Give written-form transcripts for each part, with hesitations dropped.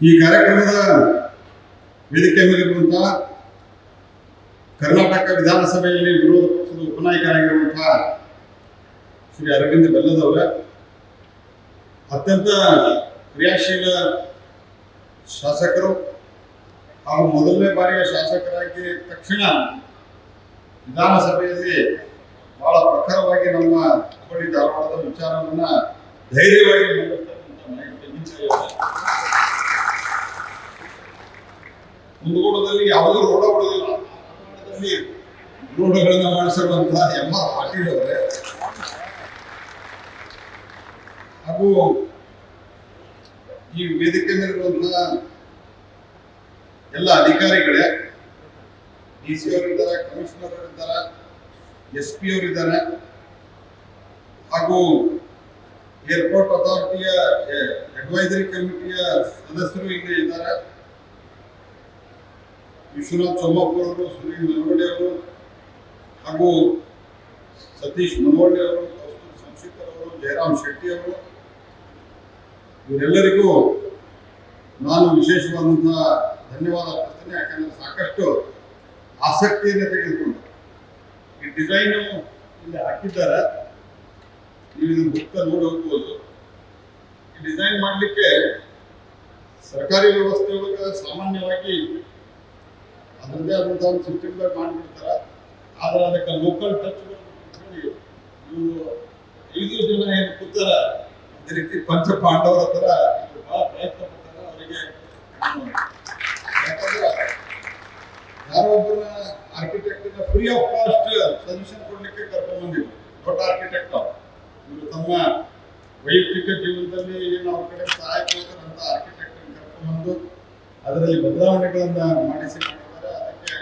ಈ ಕಾರ್ಯಕ್ರಮದ ವೇದಿಕೆ ಮೇಲಿರುವಂತಹ ಕರ್ನಾಟಕ ವಿಧಾನಸಭೆಯಲ್ಲಿ ವಿರೋಧ ಪಕ್ಷದ ಉಪನಾಯಕರಾಗಿರುವಂತಹ ಶ್ರೀ ಅರವಿಂದ ಬೆಲ್ಲದವರ ಅತ್ಯಂತ ಕ್ರಿಯಾಶೀಲ ಶಾಸಕರು ಹಾಗೂ ಮೊದಲನೇ ಬಾರಿಯ ಶಾಸಕರಾಗಿ ತಕ್ಷಣ ವಿಧಾನಸಭೆಯಲ್ಲಿ ಬಹಳ ಪ್ರಖರವಾಗಿ ನಮ್ಮ ಹುಬ್ಬಳ್ಳಿ ಧಾರವಾಡದ ವಿಚಾರವನ್ನ ಧೈರ್ಯವಾಗಿ ಮುಂದೂಟದಲ್ಲಿ ಯಾವುದೂ ರೋಡ ಹೊಡೆದಿಲ್ಲ. ರೋಡಗಳನ್ನ ಮಾಡಿಸಿರುವಂತಹ ಎಂ.ಆರ್. ಪಾಟೀಲ್ ಅವರೇ ಹಾಗೂ ಈ ವೇದಿಕೆ ಮೇಲಿರುವಂತಹ ಎಲ್ಲ ಅಧಿಕಾರಿಗಳೇ, DC ಅವರಿದ್ದಾರೆ, ಕಮಿಷನರ್ ಅವರಿದ್ದಾರೆ, SP ಅವರಿದ್ದಾರೆ, ಹಾಗೂ ಏರ್ಪೋರ್ಟ್ ಅಥಾರಿಟಿಯ ಅಡ್ವೈಸರಿ ಕಮಿಟಿಯ ಸದಸ್ಯರು ಇಲ್ಲಿ ಇದ್ದಾರೆ. ವಿಶ್ವನಾಥ್ ಸೋಮಾಪುರ್ ಅವರು, ಸುನೀಲ್ ನಲ್ವಡೆ ಅವರು, ಹಾಗೂ ಸತೀಶ್ ಮನವಳ್ಳಿ ಅವರು, ಕೌಸ್ತುಭ್ ಸಂಶಿಕರ್ ಅವರು, ಜಯರಾಮ್ ಶೆಟ್ಟಿ ಅವರು, ಇವರೆಲ್ಲರಿಗೂ ನಾನು ವಿಶೇಷವಾದಂತಹ ಧನ್ಯವಾದ ಅರ್ಪಿಸ್ತೇನೆ. ಯಾಕಂದ್ರೆ ಸಾಕಷ್ಟು ಆಸಕ್ತಿಯನ್ನು ತೆಗೆದುಕೊಂಡು ಈ ಡಿಸೈನು ಇಲ್ಲಿ ಹಾಕಿದ್ದಾರೆ. ನೀವು ಇದನ್ನು ಬುಕ್ಕ ನೋಡಿ ಹೋಗ್ಬೋದು. ಈ ಡಿಸೈನ್ ಮಾಡಲಿಕ್ಕೆ ಸರ್ಕಾರಿ ವ್ಯವಸ್ಥೆ ಒಳಗೆ ಸಾಮಾನ್ಯವಾಗಿ ಅದರದ್ದೇ ಆದಂಥ ಒಂದು ಸಿಸ್ಟಮ್ದಾಗ ಮಾಡಿಬಿಡ್ತಾರೆ. ಆದರೆ ಅದಕ್ಕೆ ಲೋಕಲ್ ಟಚ್ಗಳು ಇವರು 5 ಜನ ಏನು ಕೂತಾರ, ಅದೇ ರೀತಿ ಪಂಚ ಪಾಂಡವರ ಥರ ಬಹಳ ಪ್ರಯತ್ನ ಪಡ್ತಾರೆ. ಅವರಿಗೆ ಯಾಕಂದ್ರೆ ಯಾರೋ ಒಬ್ಬರ ಆರ್ಕಿಟೆಕ್ಟಿನ ಫ್ರೀ ಆಫ್ ಕಾಸ್ಟ್ ಸಜೆಷನ್ ಕೊಡ್ಲಿಕ್ಕೆ ಕರ್ಕೊಂಡು ಬಂದಿದ್ರು. ದೊಡ್ಡ ಆರ್ಕಿಟೆಕ್ಟ್ ಇವರು ತಮ್ಮ ವೈಯಕ್ತಿಕ ಜೀವನದಲ್ಲಿ ಏನು ಅವ್ರ ಕಡೆ ಸಹಾಯ ಕೊಡ್ತಾರಂತ ಆರ್ಕಿಟೆಕ್ಟನ್ನು ಕರ್ಕೊಂಡ್ಬಂದು ಅದರಲ್ಲಿ ಬದಲಾವಣೆಗಳನ್ನ ಮಾಡಿಸಿ ಮಾಡಿದ್ದಾರೆ. ಅದಕ್ಕೆ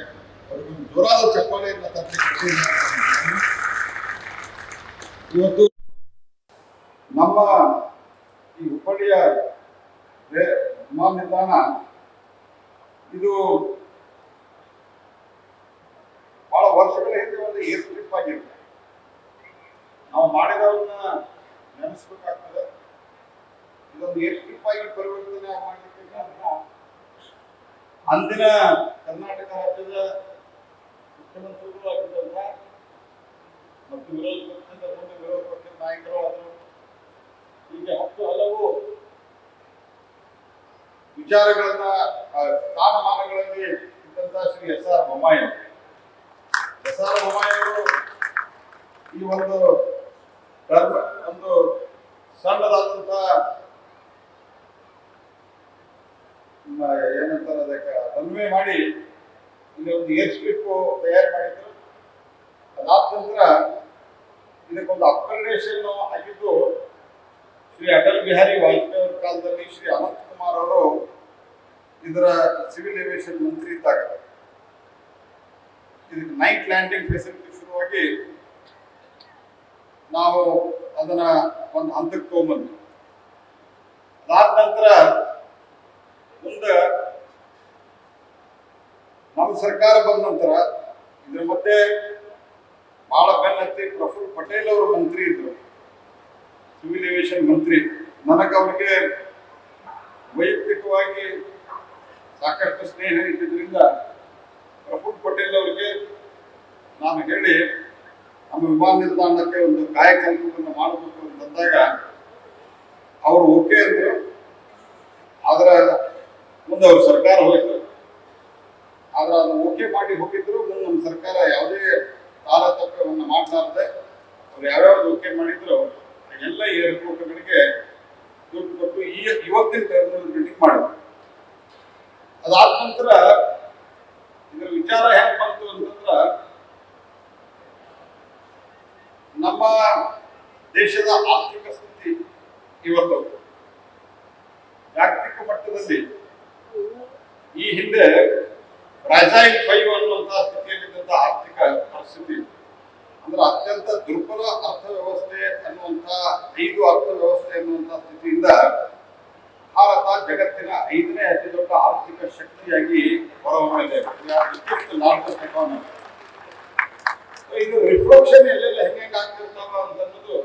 ಅವ್ರಿಗೊಂದು ಜೋರಾದ ಚಪ್ಪಾಳೆಯನ್ನು ತಪ್ಪಲಿಕ್ಕೆ ಇವತ್ತು ನಮ್ಮ ಈ ಹುಬ್ಬಳ್ಳಿಯ ವಿಮಾನ ನಿಲ್ದಾಣ ಇದು ಬಹಳ ವರ್ಷಗಳ ಹಿಂದೆ ಒಂದು ಏರ್ ಸ್ಟ್ರಿಪ್ ಆಗಿರುತ್ತೆ. ನಾವು ಮಾಡಿದವನ್ನ ನೆನೆಸ್ಬೇಕಾಗ್ತದೆ. ಇದೊಂದು ಏರ್ ಸ್ಟ್ರಿಪ್ ಆಗಿ ಪರಿವರ್ತನೆ ಮಾಡಲಿಕ್ಕೆ ಅಂದಿನ ಕರ್ನಾಟಕ ರಾಜ್ಯದ ಮುಖ್ಯಮಂತ್ರಿಗಳು ಆಗಿದ್ದಂತ ಮತ್ತು ವಿರೋಧ ಪಕ್ಷದ ನಾಯಕರು ಆದರು. ಹೀಗೆ 10 ಹಲವು ವಿಚಾರಗಳನ್ನ ಸ್ಥಾನಮಾನಗಳಲ್ಲಿ ಇದ್ದಂತ ಶ್ರೀ S.R. ಬೊಮ್ಮಾಯಿ ಅವರು ಈ ಒಂದು ಸಣ್ಣದಾದಂತ ಏನಂತಾರೆ ಅದಕ್ಕೆ ರನ್ವೇ ಮಾಡಿ ಇಲ್ಲಿ ಒಂದು ಏರ್ ಸ್ಟ್ರಿಪ್ ತಯಾರು ಮಾಡಿದ್ರು. ಅದಾದ ನಂತರ ಇದಕ್ಕೊಂದು ಅಪ್ಗ್ರೇಡೇಷನ್ ಆಗಿದ್ದು ಶ್ರೀ ಅಟಲ್ ಬಿಹಾರಿ ವಾಜಪೇಯಿ ಅವರ ಕಾಲದಲ್ಲಿ ಶ್ರೀ ಅನಂತ್ ಕುಮಾರ್ ಅವರು ಇದರ ಸಿವಿಲ್ ಏವಿಯೇಷನ್ ಮಂತ್ರಿ ಇದ್ದಾಗ ಇದಕ್ಕೆ ನೈಟ್ ಲ್ಯಾಂಡಿಂಗ್ ಫೆಸಿಲಿಟಿ ಶುರುವಾಗಿ ನಾವು ಅದನ್ನ ಒಂದು ಹಂತಕ್ಕೆ ತಗೊಂಡ್ಬಂದ್ವಿ. ಅದಾದ ನಂತರ ಮುಂದೆ ನಮ್ಮ ಸರ್ಕಾರ ಬಂದ ನಂತರ ಇದ್ರ ಮಧ್ಯೆ ಬಹಳ ಬೆನ್ನತ್ತಿ ಪ್ರಫುಲ್ ಪಟೇಲ್ ಅವರು ಮಂತ್ರಿ ಇದ್ರು, ಸಿವಿಲ್ ಏವಿಯೇಷನ್ ಮಂತ್ರಿ. ನನಗೆ ಅವ್ರಿಗೆ ವೈಯಕ್ತಿಕವಾಗಿ ಸಾಕಷ್ಟು ಸ್ನೇಹ ಇದ್ದಿದ್ದರಿಂದ ಪ್ರಫುಲ್ ಪಟೇಲ್ ಅವರಿಗೆ ನಾನು ಹೇಳಿ ನಮ್ಮ ವಿಮಾನ ನಿಲ್ದಾಣಕ್ಕೆ ಒಂದು ಕಾಯಕಲ್ಪವನ್ನು ಮಾಡಬೇಕು ಅಂತಂದಾಗ ಅವರು ಓಕೆ ಅಂದರು. ಆದ್ರೆ ಮುಂದೆ ಅವ್ರ ಸರ್ಕಾರ ಹೋಯ್ತು. ಆದ್ರೆ ಅದು ಓಕೆ ಮಾಡಿ ಹೋಗಿದ್ರು. ಮುಂದೆ ನಮ್ಮ ಸರ್ಕಾರ ಯಾವುದೇ ತಾರತಮ್ಯವನ್ನು ಮಾಡಲಾರದೆ ಅವ್ರು ಯಾವ್ಯಾವ್ದು ಓಕೆ ಮಾಡಿದ್ರು ಎಲ್ಲ ಏರ್ಪೋರ್ಟ್ಗಳಿಗೆ ದುಡ್ಡು ಕೊಟ್ಟು ಇವತ್ತಿನ ಟರ್ಮಿನಲ್ ಬಿಲ್ಡಿಂಗ್ ಮಾಡಿದ್ರು. ಅದಾದ ನಂತರ ಇದರ ವಿಚಾರ ಹೆಂಗ್ ಬಂತು ಅಂತಂದ್ರ ನಮ್ಮ ದೇಶದ ಆರ್ಥಿಕ ಸ್ಥಿತಿ ಇವತ್ತು ಜಾಗತಿಕ ಮಟ್ಟದಲ್ಲಿ ಈ ಹಿಂದೆ ಫ್ರಾಜೈಲ್ 5 ಅನ್ನುವಂತಹ ಸ್ಥಿತಿಯಲ್ಲಿದ್ದಂಥ ಆರ್ಥಿಕ ಪರಿಸ್ಥಿತಿ ಅಂದ್ರೆ ಅತ್ಯಂತ ದುರ್ಬಲ ಅರ್ಥವ್ಯವಸ್ಥೆ ಅನ್ನುವಂತಹ 5 ಅರ್ಥವ್ಯವಸ್ಥೆ ಅನ್ನುವಂತಹ ಸ್ಥಿತಿಯಿಂದ ಭಾರತ ಜಗತ್ತಿನ 5ನೇ ಅತಿ ದೊಡ್ಡ ಆರ್ಥಿಕ ಶಕ್ತಿಯಾಗಿ ಹೊರಹೊಮ್ಮಿದೆ. ಇದು ರಿಫ್ಲೆಕ್ಷನ್ ಎಲ್ಲೆಲ್ಲ ಹೆಂಗೆ ಆಗ್ತಿರ್ತಾವ ಅಂತನ್ನೋದು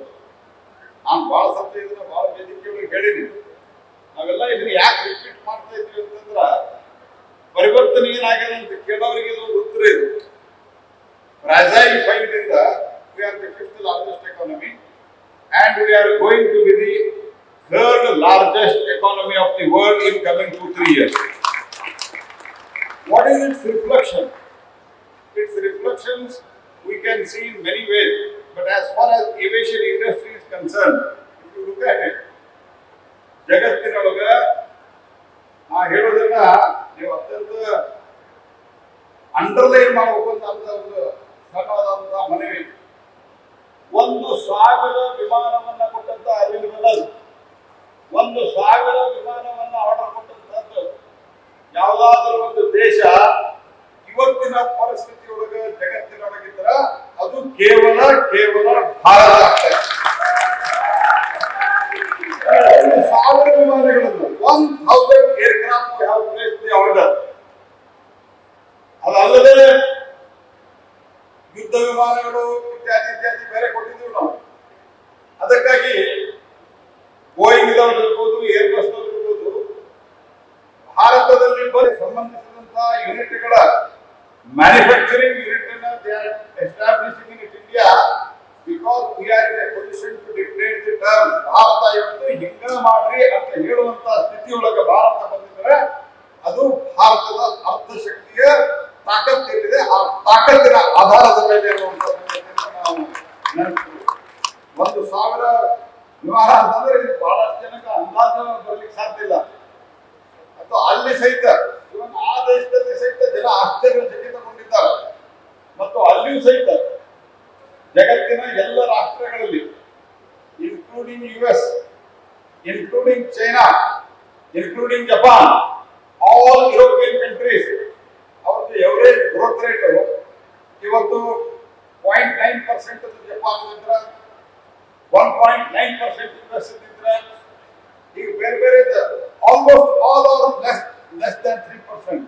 ನಾನು ಬಹಳ ಸತ್ಯ ಇದನ್ನ ಬಹಳ ವೇದಿಕೆಗಳಿಗೆ ಹೇಳಿದ್ದೀನಿ. ನಾವೆಲ್ಲ ಇದನ್ನ ಯಾಕೆ ರಿಪೀಟ್ ಮಾಡ್ತಾ ಇದ್ದೀವಿ we are going to be the third largest economy of the world in coming 2-3 years. What is its reflection? Its reflections we can see in many ways, but as far as aviation industry is concerned, if you look at it, ಜಗತ್ತಿನೊಳಗ ನಾ ಹೇಳೋದನ್ನ ನೀವು ಅತ್ಯಂತ underline ಮಾಡಬೇಕು ಅಂತ ಒಂದು ಸಣ್ಣವಾದಂತಹ ಮನವಿ. 1,000 ವಿಮಾನವನ್ನ ಕೊಟ್ಟಂತ Arvind brothers 1,000 ವಿಮಾನವನ್ನ order ಕೊಟ್ಟಂತದ್ದು ಯಾವುದಾದ್ರೂ ಒಂದು ದೇಶ ಇವತ್ತಿನ ಪರಿಸ್ಥಿತಿಯೊಳಗೆ ಜಗತ್ತಿನೊಳಗಿದ್ರ ಅದು ಕೇವಲ ಭಾರತ ಆಗ್ತದೆ. 1,000 ವಿಮಾನಗಳನ್ನು 1,000 aircraft have placed the order. ಅದಲ್ಲದೆ ಯುದ್ಧ ವಿಮಾನಗಳು ಇತ್ಯಾದಿ ಬೇರೆ ಕೊಟ್ಟಿದ್ದೀವಿ ನಾವು. ಅದಕ್ಕಾಗಿ ಬೋಯಿಂಗ್ ಇರ್ಬೋದು, ಏರ್ಬಸ್ ಇರ್ಬೋದು, ಭಾರತದಲ್ಲಿ ಸಂಬಂಧಿಸಿದಂತಹ ಯೂನಿಟ್ಗಳ ಮ್ಯಾನುಫ್ಯಾಕ್ಚರಿಂಗ್ ಯೂನಿಟ್ ಅನ್ನ establishing in India because we are in a position to dictate the terms. ಭಾರತ ಇವತ್ತು ಹಿಂಗ ಮಾಡ್ರಿ ಅಂತ ಹೇಳುವಂತ ಸ್ಥಿತಿಯೊಳಗೆ ಭಾರತ ಬಂದಿದ್ರೆ ಅದು ಭಾರತದ ಅರ್ಥಶಕ್ತಿಯ ತಾಕತ್ತೇನಿದೆ, ಆ ತಾಕತ್ತಿನ ಆಧಾರದ ಮೇಲೆ ನಾವು ನೆನಪು. 1,000 ವಿಮಾನ ಅಂತಂದ್ರೆ ಇದು ಬಹಳಷ್ಟು ಜನಕ್ಕೆ ಅಂದಾಜು ಬರ್ಲಿಕ್ಕೆ ಸಾಧ್ಯ ಇಲ್ಲ. ಅಥವಾ ಅಲ್ಲಿ ಸಹಿತ ಇವನ್ ಆ ದೇಶದಲ್ಲಿ ಸಹಿತ ಜನ ಆಶ್ಚರ್ಯಚಕಿತಗೊಂಡಿದ್ದಾರೆ. ಮತ್ತು ಅಲ್ಲಿಯೂ ಸಹಿತ ಜಗತ್ತಿನ ಎಲ್ಲ ರಾಷ್ಟ್ರಗಳಲ್ಲಿ including US, including China, including Japan, all European countries, ಅವತ್ತು ಎವರೇಜ್ ಗ್ರೋತ್ ರೇಟ್ ಇವತ್ತು 0.9% ಜಪಾನ್ ಇದ್ರೆ, 1.9% US ಇದ್ರೆ, ಈಗ ಬೇರೆ almost all are less than 3%.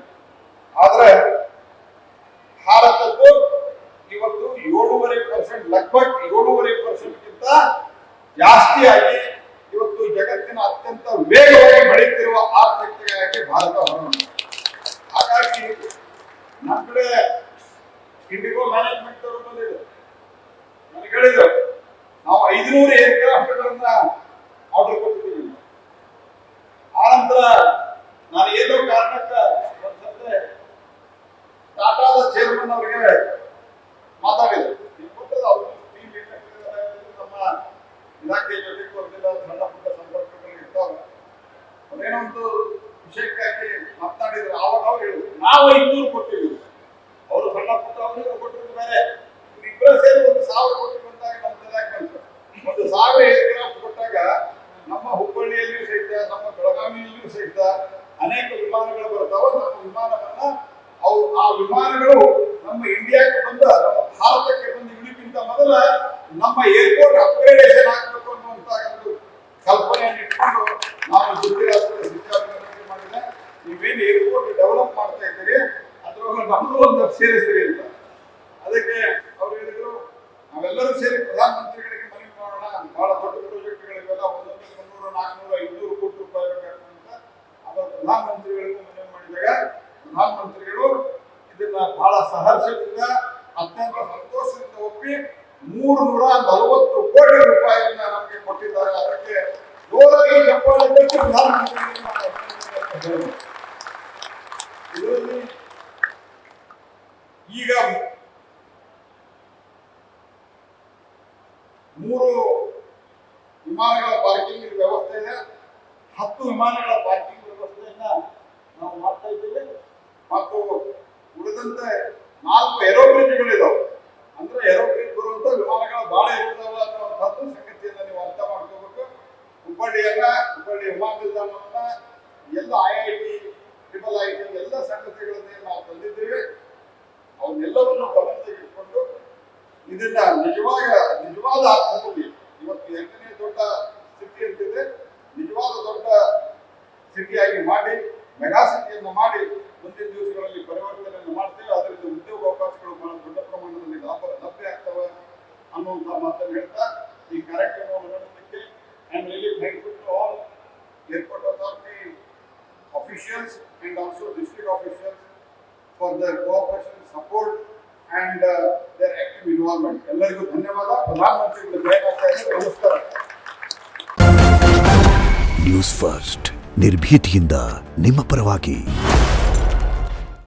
ಆದ್ರೆ ಭಾರತದ್ದು ಇವತ್ತು 7.5%, ಲಗ್ಭಗ್ 7.5%ಗಿಂತ ಜಾಸ್ತಿಯಾಗಿ ಇವತ್ತು ಜಗತ್ತಿನ ಅತ್ಯಂತ ವೇಗವಾಗಿ ಬೆಳೆಯುತ್ತಿರುವ ಆರ್ಥಿಕತೆಯಾಗಿ ಭಾರತ ಹೊರಹೊಮ್ಮಿದೆ. ಹಾಗಾಗಿ ನಮ್ಮ ಕಡೆ ಇಂಡಿಗೋ ಮ್ಯಾನೇಜ್ಮೆಂಟ್ ಅವರು ಬಂದಿದ್ರು, ನನಗೆ ಹೇಳಿದ್ರು ನಾವು 500 ಏರ್ಕ್ರಾಫ್ಟ್ಗಳನ್ನ ಆರ್ಡರ್ ಕೊಟ್ಟಿದ್ದೀವಿ. ಆನಂತರ ನಾನು ಏನೋ ಕಾರಣಕ್ಕೆ ಒಂದ್ಸತ್ತೆ ಟಾಟಾದ ಚೇರ್ಮನ್ ಅವರಿಗೆ ಮಾತಾಡಿದ್ರು. ನಮ್ಮ ಇಲಾಖೆ ಜೊತೆಗೆ ಬಂದಿಲ್ಲ, ಸಣ್ಣ ಪುಟ್ಟ ಸಂಪರ್ಕಗಳು ಇರ್ತಾವೆ. ಅದೇನೋ ಒಂದು ವಿಷಯಕ್ಕಾಗಿ ಮಾತನಾಡಿದ್ರು. ಆವಾಗ ಅವ್ರು ಹೇಳಿದ್ರು ನಾವು 500 ಕೊಟ್ಟಿದ್ದೀವಿ, ಅವರು ಸಣ್ಣ ಪುಟ್ಟ ಅವರು ಕೊಟ್ಟಿರೋದು ಬೇರೆ, ಇಬ್ಬರ ಸೇರಿ 1,000 ಕೊಟ್ಟಿವಿ ಅಂದಾಗ ನಮ್ಮ ತಲೆಯಾಗಿ ಬಂತು. 1,000 ಏರ್ಕ್ರಾಫ್ಟ್ ಕೊಟ್ಟಾಗ ನಮ್ಮ ಹುಬ್ಬಳ್ಳಿಯಲ್ಲಿಯೂ ಸಹಿತ, ನಮ್ಮ ಬೆಳಗಾವಿಯಲ್ಲಿಯೂ ಸಹಿತ ಅನೇಕ ವಿಮಾನಗಳು ಬರ್ತಾವ. ನಮ್ಮ ವಿಮಾನವನ್ನ ಆ ವಿಮಾನಗಳು ನಮ್ಮ ಇಂಡಿಯಾಕ್ಕೆ ಬಂದ, ನಮ್ಮ ಭಾರತಕ್ಕೆ ಬಂದು ಇಳಿಕ್ಕಿಂತ ಮೊದಲ ನಮ್ಮ ಏರ್ಪೋರ್ಟ್ ಅಪ್ಗ್ರೇಡೇಷನ್ ಆಗಬೇಕು ಅನ್ನುವಂತ ಒಂದು ಕಲ್ಪನೆಯನ್ನು ಇಟ್ಕೊಂಡು ನಾವು ಸಿದ್ಧಾಂತ ಮಾಡಿದೆ. ನೀವೇನು ಏರ್ಪೋರ್ಟ್ ಡೆವಲಪ್ ಮಾಡ್ತಾ ಇದ್ದೀರಿ ಅದ್ರೊಳಗೆ ನಮ್ಮದು ಒಂದು ಸೇರಿಸ್ತೀರಿ ಅಂತ. ಅದಕ್ಕೆ ಅವ್ರು ಹೇಳಿದ್ರು ನಾವೆಲ್ಲರೂ ಸೇರಿ ಪ್ರಧಾನಮಂತ್ರಿಗಳಿಗೆ ಮನವಿ ಮಾಡೋಣ, ಬಹಳ ದೊಡ್ಡ ಪ್ರಾಜೆಕ್ಟ್ಗಳಿಗೆಲ್ಲ 100, 400, 500 ಕೋಟಿ ರೂಪಾಯಿ ಬೇಕಾಗ್ತಂತ. ಅವರು ಪ್ರಧಾನಮಂತ್ರಿಗಳಿಗೂ ಮನವಿ ಮಾಡಿದಾಗ ಪ್ರಧಾನಮಂತ್ರಿಗಳು ಇದನ್ನ ಬಹಳ ಸಹರ್ಷದಿಂದ, ಅತ್ಯಂತ ಸಂತೋಷದಿಂದ ಒಪ್ಪಿ 340 ಕೋಟಿ ರೂಪಾಯಿಯನ್ನ ನಮಗೆ ಕೊಟ್ಟಿದ್ದಾರೆ. ಅದಕ್ಕೆ ಜೋರಾಗಿ ಚಪ್ಪಾಳೆ ಕೊಟ್ಟು ಪ್ರಧಾನಮಂತ್ರಿಗಳು. ಇದರಲ್ಲಿ ಈಗ 3 ವಿಮಾನಗಳ ಪಾರ್ಕಿಂಗ್ ವ್ಯವಸ್ಥೆ ಇದೆ, 10 ವಿಮಾನಗಳ ಪಾರ್ಕಿಂಗ್ ವ್ಯವಸ್ಥೆಯನ್ನ ನಾವು ಮಾಡ್ತಾ ಇದ್ದೇವೆ. ಮತ್ತು ಉಳಿದಂತೆ 4 ಏರೋಬ್ರಿಡ್ಜ್ಗಳಿದಾವೆ. ಅಂದ್ರೆ ಏರೋಬ್ರಿಡ್ಜ್ ಬರುವಂತ ವಿಮಾನಗಳ ಬಹಳ ಇರುತ್ತವ ಅನ್ನುವಂಥದ್ದು ಸಂಗತಿಯನ್ನ ನೀವು ಅರ್ಥ ಮಾಡ್ಕೋಬೇಕು. ಹುಬ್ಬಳ್ಳಿ ವಿಮಾನ ನಿಲ್ದಾಣವನ್ನ ಎಲ್ಲ IIT, IIIT ಎಲ್ಲ ಸಂಗತಿಗಳನ್ನ ನಾವು ತಂದಿದ್ದೇವೆ. ಅವನ್ನೆಲ್ಲವನ್ನು ಗಮನದಲ್ಲಿ ಇಟ್ಕೊಂಡು ಇದನ್ನ ನಿಜವಾದ ಅರ್ಥದಲ್ಲಿ ಇವತ್ತು 8ನೇ ದೊಡ್ಡ ಸಿಟಿ ಅಂತಿದೆ, ನಿಜವಾದ ದೊಡ್ಡ ಸಿಟಿಯಾಗಿ ಮಾಡಿ, ಮೆಗಾ ಸಿಟಿಯನ್ನು ಮಾಡಿ ಮುಂದಿನ ದಿವಸಗಳಲ್ಲಿ ಪರಿವರ್ತನೆಯನ್ನು ಮಾಡ್ತೇವೆ. ಅದರಿಂದ ಉದ್ಯೋಗ ಅವಕಾಶಗಳು ಬಹಳ ದೊಡ್ಡ ಪ್ರಮಾಣದಲ್ಲಿ ಲಭ್ಯ ಆಗ್ತವೆ ಅನ್ನುವಂಥ ಮಾತನ್ನು ಹೇಳ್ತಾ ಈ ಕಾರ್ಯಕ್ರಮವನ್ನು ನಡೆಸಲಿಕ್ಕೆ I am really thankful to all airport authority officials and also district officials for their cooperation, support and their active involvement. ಎಲ್ಲರಿಗೂ ಧನ್ಯವಾದ. ಪ್ರಧಾನಮಂತ್ರಿಗಳು ಜಯ ಆಗ್ತಾ ಇದ್ದಾರೆ. ನಮಸ್ಕಾರ. ನ್ಯೂಸ್ ಫಸ್ಟ್ ನಿರ್ಭೀತಿಯಿಂದ ನಿಮ್ಮ ಪರವಾಗಿ.